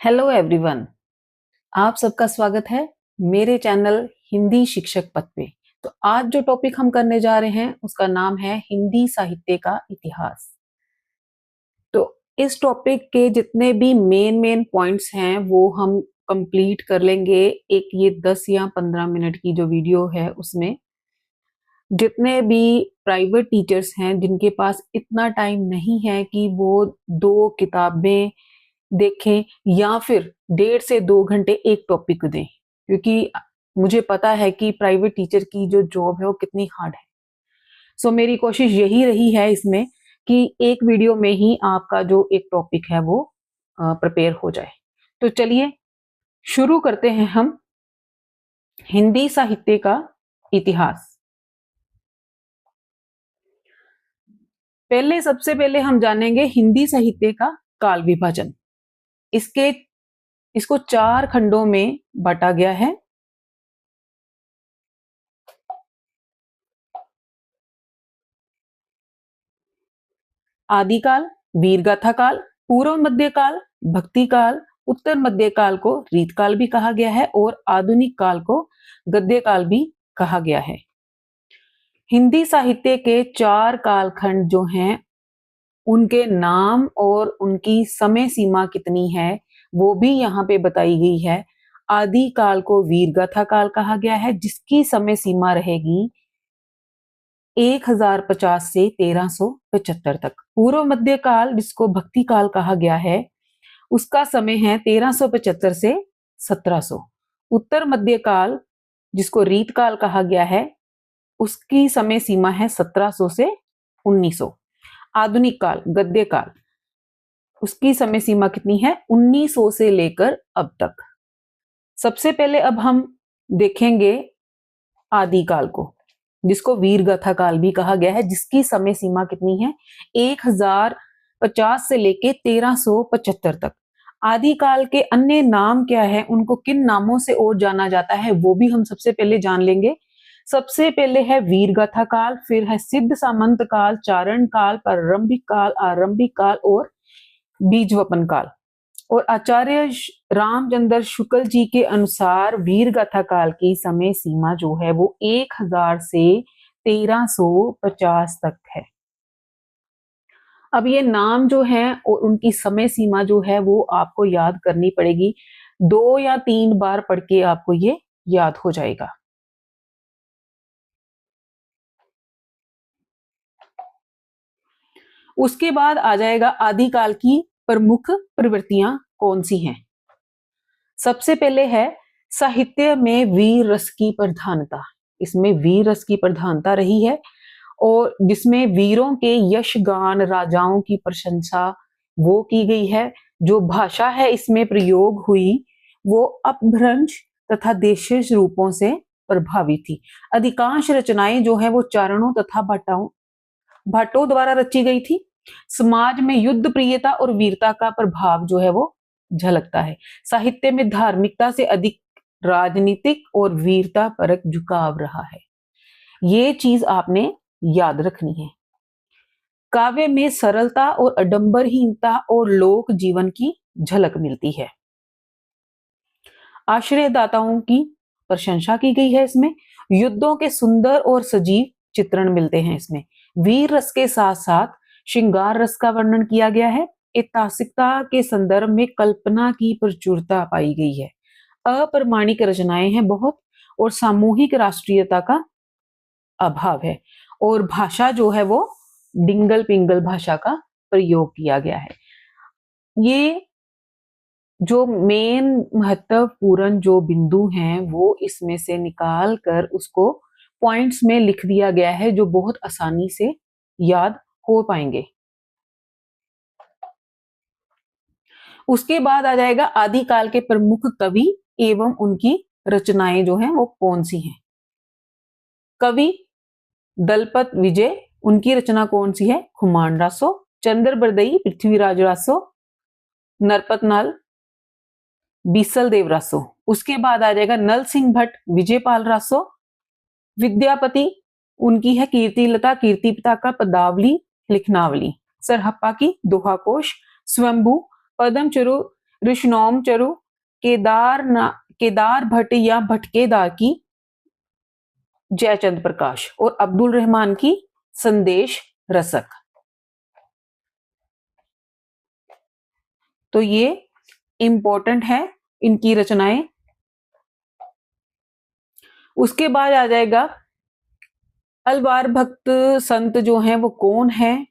Hello everyone, आप सबका स्वागत है मेरे चैनल हिंदी शिक्षक पथ पे। तो आज जो टॉपिक हम करने जा रहे हैं उसका नाम है हिंदी साहित्य का इतिहास। तो इस टॉपिक के जितने भी मेन पॉइंट्स हैं वो हम कंप्लीट कर लेंगे एक ये 10 या 15 मिनट की जो वीडियो है उसमें। जितने भी प्राइवेट टीचर्स हैं जिनके पास इतना टाइम नहीं है कि वो 2 किताबें देखें या फिर 1.5 से 2 घंटे एक टॉपिक को दें, क्योंकि मुझे पता है कि प्राइवेट टीचर की जो जॉब है वो कितनी हार्ड है। सो मेरी कोशिश यही रही है इसमें कि एक वीडियो में ही आपका जो एक टॉपिक है वो प्रिपेयर हो जाए। तो चलिए शुरू करते हैं हम हिंदी साहित्य का इतिहास। सबसे पहले हम जानेंगे हिंदी साहित्य का काल विभाजन। इसको 4 खंडों में बांटा गया है। आदिकाल, वीरगाथा काल, पूर्व मध्यकाल, भक्ति काल, उत्तर मध्यकाल को रीतकाल भी कहा गया है और आधुनिक काल को गद्य काल भी कहा गया है। हिंदी साहित्य के 4 कालखंड जो हैं उनके नाम और उनकी समय सीमा कितनी है वो भी यहाँ पे बताई गई है। आदि काल को वीरगाथा काल कहा गया है जिसकी समय सीमा रहेगी 1050 से 1375 तक। पूर्व मध्य काल जिसको भक्ति काल कहा गया है उसका समय है 1375 से 1700। उत्तर मध्य काल जिसको रीत काल कहा गया है उसकी समय सीमा है 1700 से 1900। आधुनिक काल गद्य काल उसकी समय सीमा कितनी है 1900 से लेकर अब तक। सबसे पहले अब हम देखेंगे आदिकाल को जिसको वीरगाथा काल भी कहा गया है जिसकी समय सीमा कितनी है 1050 से लेके 1375 तक। आदिकाल के अन्य नाम क्या है, उनको किन नामों से और जाना जाता है वो भी हम सबसे पहले जान लेंगे। सबसे पहले है वीरगाथा काल, फिर है सिद्ध सामंत काल, चारण काल, प्रारंभिक काल, आरंभिक काल और बीजवपन काल। और आचार्य रामचंद्र शुक्ल जी के अनुसार वीरगाथा काल की समय सीमा जो है वो 1000 से 1350 तक है। अब ये नाम जो है और उनकी समय सीमा जो है वो आपको याद करनी पड़ेगी। 2 या 3 बार पढ़ के आपको ये याद हो जाएगा। उसके बाद आ जाएगा आदिकाल की प्रमुख प्रवृत्तियां कौन सी हैं। सबसे पहले है साहित्य में वीर रस की प्रधानता। इसमें वीर रस की प्रधानता रही है और जिसमें वीरों के यश गान, राजाओं की प्रशंसा वो की गई है। जो भाषा है इसमें प्रयोग हुई वो अपभ्रंश तथा देशज रूपों से प्रभावित थी। अधिकांश रचनाएं जो है वो चारणों तथा भाटों द्वारा रची गई थी। समाज में युद्ध प्रियता और वीरता का प्रभाव जो है वो झलकता है। साहित्य में धार्मिकता से अधिक राजनीतिक और वीरता परक झुकाव रहा है। ये चीज आपने याद रखनी है। काव्य में सरलता और अडंबरहीनता और लोक जीवन की झलक मिलती है। आश्रयदाताओं की प्रशंसा की गई है। इसमें युद्धों के सुंदर और सजीव चित्रण मिलते हैं। इसमें वीर रस के साथ साथ श्रृंगार रस का वर्णन किया गया है। ऐतिहासिकता के संदर्भ में कल्पना की प्रचुरता पाई गई है। अप्रमाणिक रचनाएं हैं बहुत और सामूहिक राष्ट्रीयता का अभाव है। और भाषा जो है वो डिंगल पिंगल भाषा का प्रयोग किया गया है। ये जो मेन महत्वपूर्ण जो बिंदु हैं वो इसमें से निकाल कर उसको पॉइंट्स में लिख दिया गया है जो बहुत आसानी से याद हो पाएंगे। उसके बाद आ जाएगा आदिकाल के प्रमुख कवि एवं उनकी रचनाएं जो हैं वो कौन सी हैं। कवि दलपत विजय, उनकी रचना कौन सी है खुमान रासो। चंद्र बरदई पृथ्वीराज रासो, नरपतनाल बीसल देव रासो। उसके बाद आ जाएगा नल सिंह भट्ट, विजयपाल रासो। विद्यापति उनकी है कीर्तिलता, कीर्तिपिता का पदावली लिखनावली। सरहप्पा की दोहा कोश, स्वयंभू, पद्मचरु ऋषनोम चरु, केदार भट्ट या भटकेदार की जयचंद प्रकाश और अब्दुल रहमान की संदेश रसक। तो ये इंपॉर्टेंट है इनकी रचनाएं। उसके बाद आ जाएगा अलवार भक्त संत जो हैं वो कौन है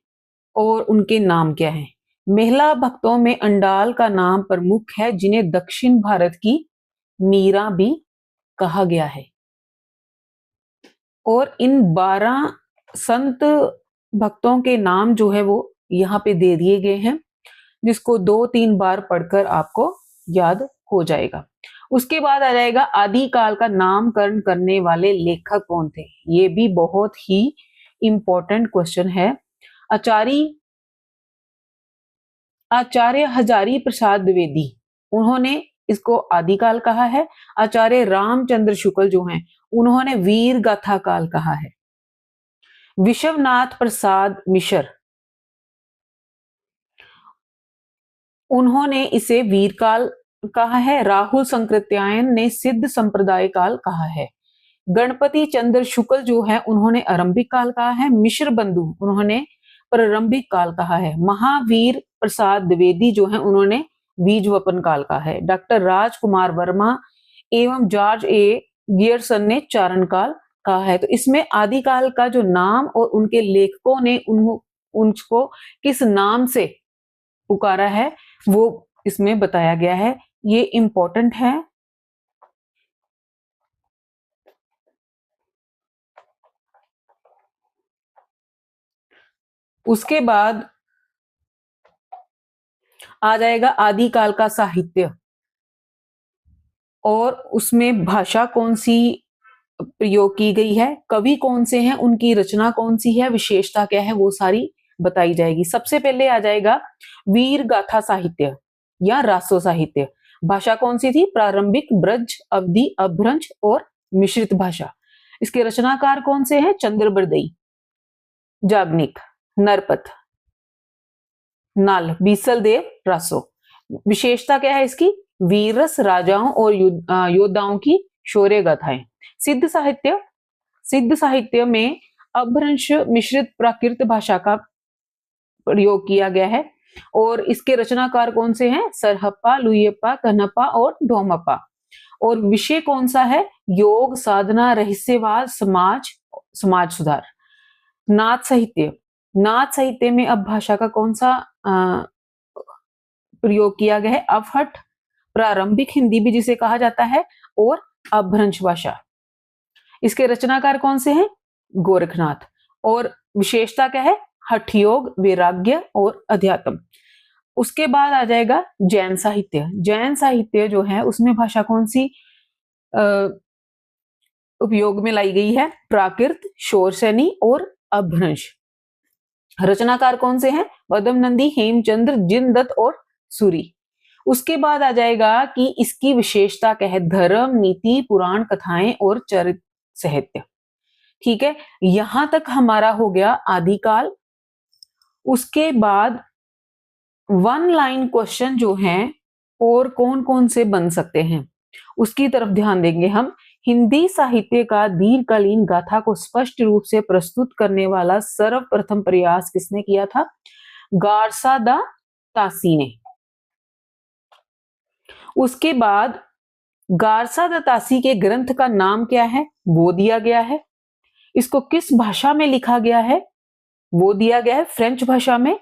और उनके नाम क्या हैं। महिला भक्तों में अंडाल का नाम प्रमुख है, जिन्हें दक्षिण भारत की मीरा भी कहा गया है। और इन 12 संत भक्तों के नाम जो है वो यहाँ पे दे दिए गए हैं, जिसको 2-3 बार पढ़कर आपको याद हो जाएगा। उसके बाद आ जाएगा आदिकाल का नामकरण करने वाले लेखक कौन थे। ये भी बहुत ही इंपॉर्टेंट क्वेश्चन है। आचार्य हजारी प्रसाद द्विवेदी, उन्होंने इसको आदिकाल कहा है। आचार्य रामचंद्र शुक्ल जो हैं उन्होंने वीर गाथा काल कहा है। विश्वनाथ प्रसाद मिश्र, उन्होंने इसे वीर काल कहा है। राहुल संकृत्यायन ने सिद्ध संप्रदाय काल कहा है। गणपति चंद्र शुक्ल जो है उन्होंने आरंभिक काल कहा है। मिश्र बंधु उन्होंने प्रारंभिक काल कहा है। महावीर प्रसाद द्विवेदी जो है उन्होंने बीजवपन काल कहा है। डॉक्टर राजकुमार वर्मा एवं जॉर्ज ए गियरसन ने चारण काल कहा है। तो इसमें आदिकाल का जो नाम और उनके लेखकों ने उनको किस नाम से पुकारा है वो इसमें बताया गया है। ये इंपॉर्टेंट है। उसके बाद आ जाएगा आदिकाल का साहित्य, और उसमें भाषा कौन सी प्रयोग की गई है, कवि कौन से हैं, उनकी रचना कौन सी है, विशेषता क्या है, वो सारी बताई जाएगी। सबसे पहले आ जाएगा वीर गाथा साहित्य या रासो साहित्य। भाषा कौन सी थी? प्रारंभिक, ब्रज, अवधि, अभ्रंश और मिश्रित भाषा। इसके रचनाकार कौन से हैं? चंद्रबरदई, जागनिक, नरपत, नाल, बीसल देव, रासो। विशेषता क्या है इसकी? वीररस, राजाओं और योद्धाओं की शौर्य गाथाएं। सिद्ध साहित्य में अभ्रंश मिश्रित प्राकृत भाषा का प्रयोग किया गया है। और इसके रचनाकार कौन से हैं? सरहप्पा, लुइयप्पा, कन्हप्पा और डोमप्पा। और विषय कौन सा है? योग, साधना, रहस्यवाद, समाज सुधार। नाथ साहित्य में अब भाषा का कौन सा प्रयोग किया गया है? अवहट, प्रारंभिक हिंदी भी जिसे कहा जाता है, और अभ्रंश भाषा। इसके रचनाकार कौन से हैं? गोरखनाथ। और विशेषता क्या है? हठ योग, वैराग्य और अध्यात्म। उसके बाद आ जाएगा जैन साहित्य। जैन साहित्य जो है उसमें भाषा कौन सी उपयोग में लाई गई है? प्राकृत, शौरसेनी और अभ्रंश। रचनाकार कौन से हैं? वदमनंदी, हेमचंद्र, जिनदत्त और सूरी। उसके बाद आ जाएगा कि इसकी विशेषता क्या है? धर्म, नीति, पुराण, कथाएं और चरित्र साहित्य। ठीक है, यहां तक हमारा हो गया आदिकाल। उसके बाद 1 लाइन क्वेश्चन जो हैं और कौन कौन से बन सकते हैं उसकी तरफ ध्यान देंगे हम। हिंदी साहित्य का दीर्घकालीन गाथा को स्पष्ट रूप से प्रस्तुत करने वाला सर्वप्रथम प्रयास किसने किया था? गारसा दा तासी ने। उसके बाद गारसा दा तासी के ग्रंथ का नाम क्या है? वो दिया गया है। इसको किस भाषा में लिखा गया है? वो दिया गया है फ्रेंच भाषा में।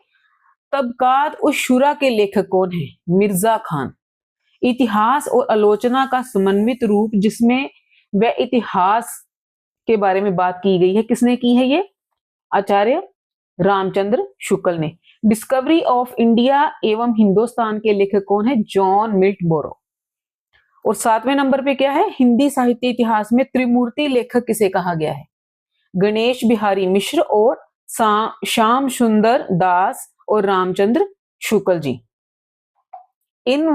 तबकात उस शुरा के लेखक कौन है? मिर्जा खान। इतिहास और आलोचना का समन्वित रूप जिसमें वह इतिहास के बारे में बात की गई है, किसने की है? ये आचार्य रामचंद्र शुक्ल ने। डिस्कवरी ऑफ इंडिया एवं हिंदुस्तान के लेखक कौन है? जॉन मिल्ट बोरो। और 7वें नंबर पे क्या है? हिंदी साहित्य इतिहास में त्रिमूर्ति लेखक किसे कहा गया है? गणेश बिहारी मिश्र और श्याम सुंदर दास और रामचंद्र शुक्ल जी। इन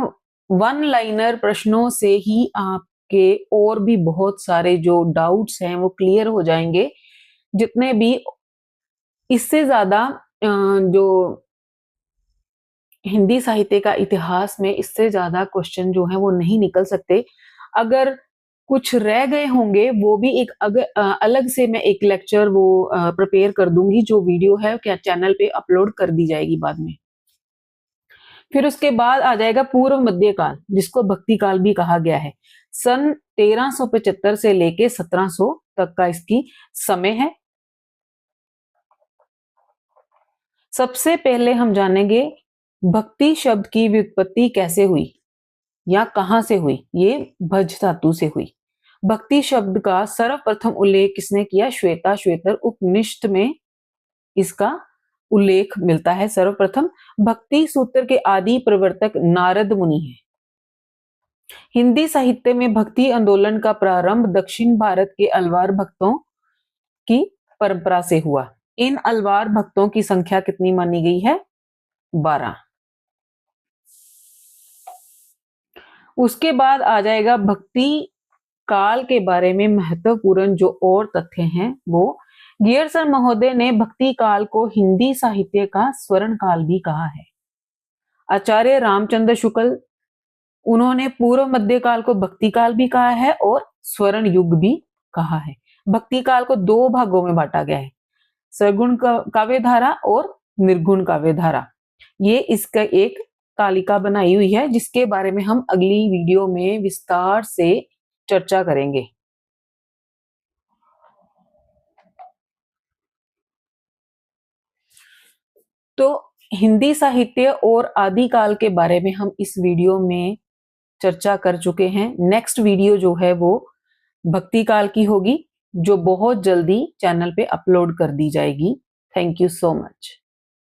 1 लाइनर प्रश्नों से ही आपके और भी बहुत सारे जो डाउट्स हैं वो क्लियर हो जाएंगे। जितने भी इससे ज्यादा जो हिंदी साहित्य का इतिहास में इससे ज्यादा क्वेश्चन जो है वो नहीं निकल सकते। अगर कुछ रह गए होंगे वो भी एक अलग से मैं एक लेक्चर वो प्रिपेयर कर दूंगी, जो वीडियो है क्या चैनल पे अपलोड कर दी जाएगी बाद में। फिर उसके बाद आ जाएगा पूर्व मध्य काल, जिसको भक्ति काल भी कहा गया है। सन 1375 से लेके 1700 तक का इसकी समय है। सबसे पहले हम जानेंगे भक्ति शब्द की व्युत्पत्ति कैसे हुई या कहां से हुई। ये भज धातु से हुई। भक्ति शब्द का सर्वप्रथम उल्लेख किसने किया? श्वेता श्वेतर उपनिषद में इसका उल्लेख मिलता है सर्वप्रथम। भक्ति सूत्र के आदि प्रवर्तक नारद मुनि हैं। हिंदी साहित्य में भक्ति आंदोलन का प्रारंभ दक्षिण भारत के अलवार भक्तों की परंपरा से हुआ। इन अलवार भक्तों की संख्या कितनी मानी गई है? 12। उसके बाद आ जाएगा भक्ति काल के बारे में महत्वपूर्ण जो और तथ्य हैं वो। गियरसन महोदय ने भक्ति काल को हिंदी साहित्य का स्वर्ण काल भी कहा है। आचार्य रामचंद्र शुक्ल उन्होंने पूर्व मध्य काल को भक्ति काल भी कहा है और स्वर्ण युग भी कहा है। भक्ति काल को 2 भागों में बांटा गया है, सगुण काव्य धारा और निर्गुण काव्य धारा। ये इसका एक तालिका बनाई हुई है जिसके बारे में हम अगली वीडियो में विस्तार से चर्चा करेंगे। तो हिंदी साहित्य और आदिकाल के बारे में हम इस वीडियो में चर्चा कर चुके हैं। नेक्स्ट वीडियो जो है वो भक्ति काल की होगी, जो बहुत जल्दी चैनल पे अपलोड कर दी जाएगी। Thank you so much.